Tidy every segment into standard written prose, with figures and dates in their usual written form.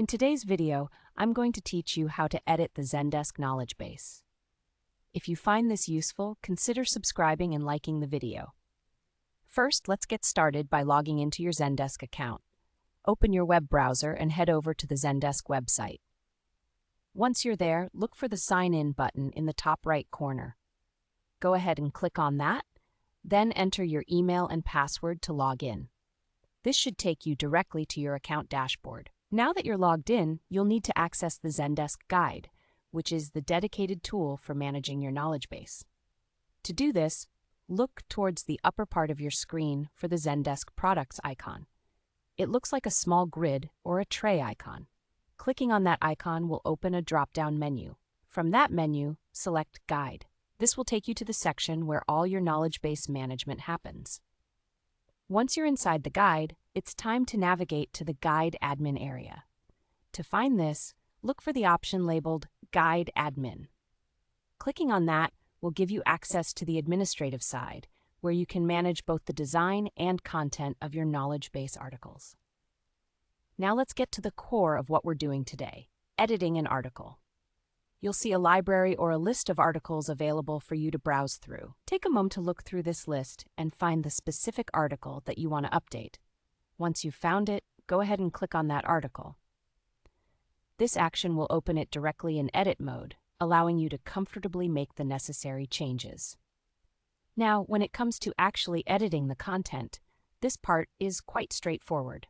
In today's video, I'm going to teach you how to edit the Zendesk knowledge base. If you find this useful, consider subscribing and liking the video. First, let's get started by logging into your Zendesk account. Open your web browser and head over to the Zendesk website. Once you're there, look for the Sign In button in the top right corner. Go ahead and click on that, then enter your email and password to log in. This should take you directly to your account dashboard. Now that you're logged in, you'll need to access the Zendesk Guide, which is the dedicated tool for managing your knowledge base. To do this, look towards the upper part of your screen for the Zendesk Products icon. It looks like a small grid or a tray icon. Clicking on that icon will open a drop-down menu. From that menu, select Guide. This will take you to the section where all your knowledge base management happens. Once you're inside the guide, it's time to navigate to the Guide Admin area. To find this, look for the option labeled Guide Admin. Clicking on that will give you access to the administrative side, where you can manage both the design and content of your knowledge base articles. Now let's get to the core of what we're doing today, editing an article. You'll see a library or a list of articles available for you to browse through. Take a moment to look through this list and find the specific article that you want to update. Once you've found it, go ahead and click on that article. This action will open it directly in edit mode, allowing you to comfortably make the necessary changes. Now, when it comes to actually editing the content, this part is quite straightforward.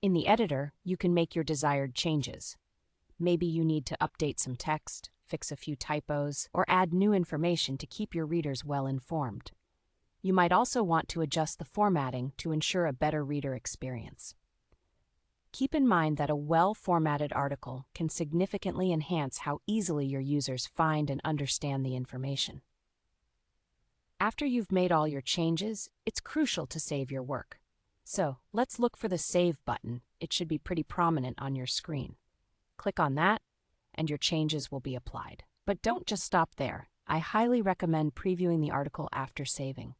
In the editor, you can make your desired changes. Maybe you need to update some text, fix a few typos, or add new information to keep your readers well informed. You might also want to adjust the formatting to ensure a better reader experience. Keep in mind that a well-formatted article can significantly enhance how easily your users find and understand the information. After you've made all your changes, it's crucial to save your work. So, let's look for the Save button. It should be pretty prominent on your screen. Click on that, and your changes will be applied. But don't just stop there. I highly recommend previewing the article after saving.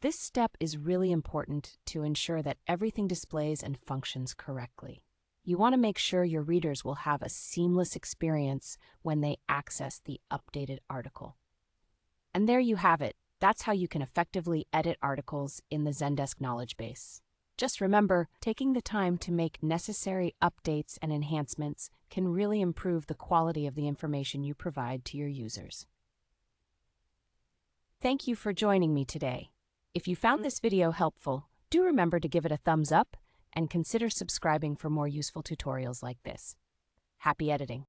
This step is really important to ensure that everything displays and functions correctly. You want to make sure your readers will have a seamless experience when they access the updated article. And there you have it. That's how you can effectively edit articles in the Zendesk knowledge base. Just remember, taking the time to make necessary updates and enhancements can really improve the quality of the information you provide to your users. Thank you for joining me today. If you found this video helpful, do remember to give it a thumbs up and consider subscribing for more useful tutorials like this. Happy editing!